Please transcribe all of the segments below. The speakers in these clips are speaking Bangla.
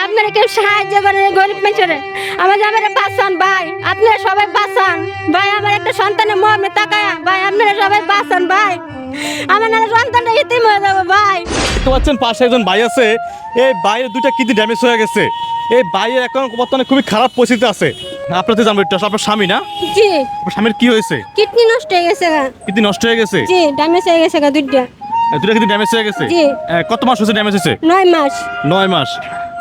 আপনারা কেউ সাহায্য করেন এই গরিব মানুষের আমার বাঁচান ভাই, আপনারা সবাই বাঁচান ভাই, আমার একটা সন্তানের মর্মে তাকায় ভাই, আপনারা সবাই বাঁচান ভাই, আমার না সন্তানটা ইতিম হয়ে যাবে ভাই। দেখতে পাচ্ছেন পাশে একজন ভাই আছে, এই ভাইয়ের দুইটা কিডনি ড্যামেজ হয়ে গেছে। এই ভাইয়ের এখন বর্তমানে খুবই খারাপ পরিস্থিতি আছে। আপনার তো জানবো একটু, আসলে আপনার স্বামী না? জি। আপনার স্বামীর কি হয়েছে? কিডনি নষ্ট হয়ে গেছে গা। কিডনি নষ্ট হয়ে গেছে? জি, ড্যামেজ হয়ে গেছে গা দুইটা। দুইটা কিডনি ড্যামেজ হয়ে গেছে? জি। কত মাস হয়েছে ড্যামেজ হয়েছে? 9 মাস। 9 মাস।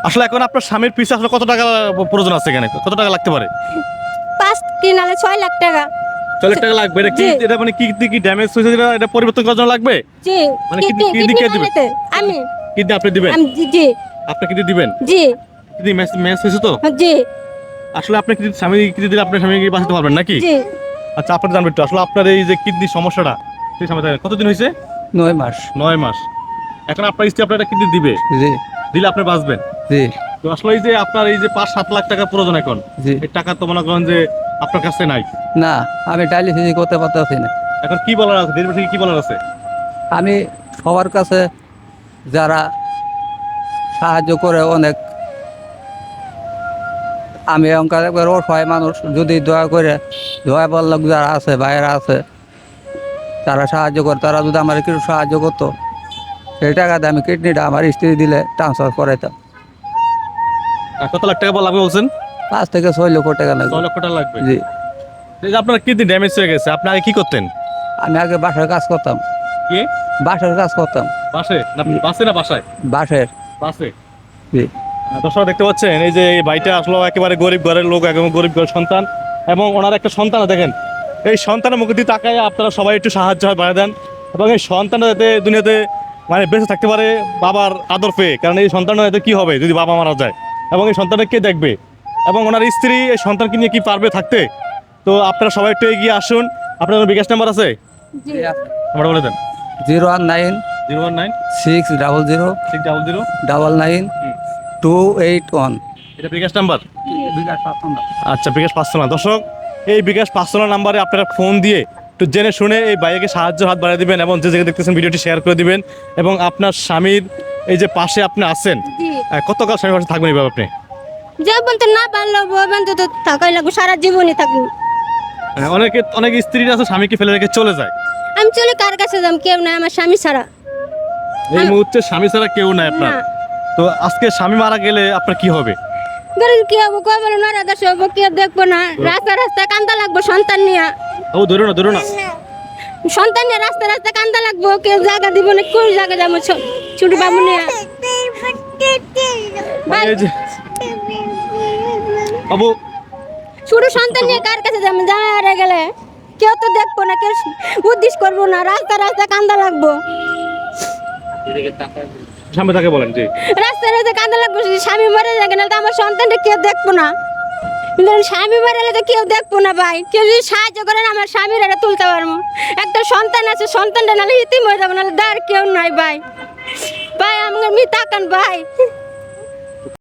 আসলে এখন আপনার স্বামীর পিছনে আসলে কত টাকা প্রয়োজন আছে এখানে? কত টাকা লাগতে পারে? 5 কিনালে 6 লাখ টাকা। 6 লাখ টাকা লাগবে। এটা কি, এটা মানে কি ড্যামেজ হয়েছে এটা পরিবর্তন করার জন্য লাগবে? জি। মানে কিডনি কে দিবেন? আমি। কিডনি আপনি দিবেন? জি। আপনি কিডনি দিবেন? জি। কিডনি ম্যাচ হয়েছে তো? জি। আসলে আপনি কিডনি স্বামী কিডনি দিলে আপনার স্বামীকে বাঁচাতে পারবেন নাকি? জি। আচ্ছা, আপনার জানবেন একটু, আসলে আপনার এই যে কিডনি সমস্যাটা সেই সময় কতদিন হয়েছে? 9 মাস। 9 মাস। এখন আপনার স্ত্রী আপনার কিডনি দিবে, জি দিলে আপনি বাঁচবেন। জি তো আসলে এই যে আপনার এই যে 5-7 লাখ টাকা প্রয়োজন এখন, জি। এই টাকা তো মনে করেন যে আপনার কাছে নাই। না, আমি ডায়ালিসিস করতে পারতেছি না। এখন কি বলার আছে, দেশবাসী কি বলার আছে? আমি সবার কাছে যারা সাহায্য করে অনেক, আমি অঙ্কার একবার অসহায় মানুষ, যদি দয়া করে দয়া বললাম যারা আছে ভাইয়েরা আছে তারা সাহায্য করে, তারা যদি আমার কিছু সাহায্য করতো সেই টাকাতে আমি কিডনিটা আমার স্ত্রী দিলে ট্রান্সফার করাইতাম। কত লাখ টাকা লাগবে বলছেন? 5 থেকে 6 লক্ষ টাকা 6 লাগবে। লক্ষ টাকা লাগবে। জি। এই যে আপনার কিডনি ড্যামেজ হয়ে গেছে, আপনি আগে কি করতেন? আমি আগে বাসার কাজ করতাম। কি? বাসার কাজ করতাম। বাসে না বাসে না বাসায়? বাসের। বাসে। জি। দর্শক দেখতে পাচ্ছেন এই যে এই ভাইটা আসলে একেবারে গরিব ঘরের লোক, একদম গরিব ঘরের সন্তান, এবং ওনার একটা সন্তান দেখেন, এই সন্তানের মুখে দিয়ে তাকায় আপনারা সবাই একটু সাহায্য বাড়িয়ে দেন, এবং এই সন্তানটা যাতে দুনিয়াতে মানে বেঁচে থাকতে পারে বাবার আদর পেয়ে, কারণ এই সন্তানটা যাতে কি হবে যদি বাবা মারা যায়, এবং এই সন্তানটা কে দেখবে, এবং ওনার স্ত্রী এই সন্তানকে নিয়ে কি পারবে থাকতে? তো আপনারা সবাই একটু এগিয়ে আসুন। আপনার বিকাশ নাম্বার আছে? জি। আমরা বলে দেন। 019 019 600 600 99 281। এটা বিকাশ নাম্বার? বিকাশ পাচ্ছেন না। আচ্ছা, বিকাশ 500 না। দর্শক, এই বিকাশ 500 নাম্বারে আপনারা ফোন দিয়ে একটু জেনে শুনে এই ভাইকে সাহায্য হাত বাড়িয়ে দিবেন, এবং যে জায়গায় দেখতেছেন ভিডিওটি শেয়ার করে দিবেন, এবং আপনার স্বামীর এই যে পাশে আপনি আছেন, জি। কতকাল স্বামীর পাশে থাকবেন এইভাবে আপনি? জীবন তো না পারলো জীবন তো থাকাই লাগবে, সারা জীবনই থাকবো। অনেক স্ত্রীরা আছে স্বামীকে ফেলে রেখে চলে যায়। আমি চলে কার কাছে যাম? কেউ নাই আমার স্বামী ছাড়া। এই মুহূর্তে স্বামী ছাড়া কেউ নাই আপনার। না। তো আজকে স্বামী মারা গেলে আপনার কি হবে? গরিব কি হবো, কই বলো না রাধা হবো, কেউ দেখবো না, রাস্তায় কান্দা লাগবো সন্তান নিয়ে, ও ধরো না। সন্তান নিয়ে রাস্তায় কান্দা লাগবো, কেউ জায়গা দিব না, কোন জায়গা যাবো ছোট বাবু নিয়ে? মানে এই যে বাবু, ছোট সন্তান নিয়ে কার কাছে যাবো? জামাই হারা গেলে কেউ তো দেখবো না, কেউ উদ্দেশ্য করবো না, রাস্তায় কান্দা লাগবো, সামনে তাকে বলেন জি। রাস্তায় কান্দা লাগবো, স্বামী মরে যাবে না তো আমার সন্তানটা কেউ দেখবো না, স্বামী মারালে তো কেউ দেখবো না ভাই, কেউ যদি সাহায্য করেন আমার স্বামীর এটা তুলতে পারবো। একটা সন্তান আছে, সন্তানটা নাহলে ইতিম হয়ে যাবো, নাহলে দাঁড় কেউ নাই ভাই, ভাই আমাকে মি তাকান ভাই।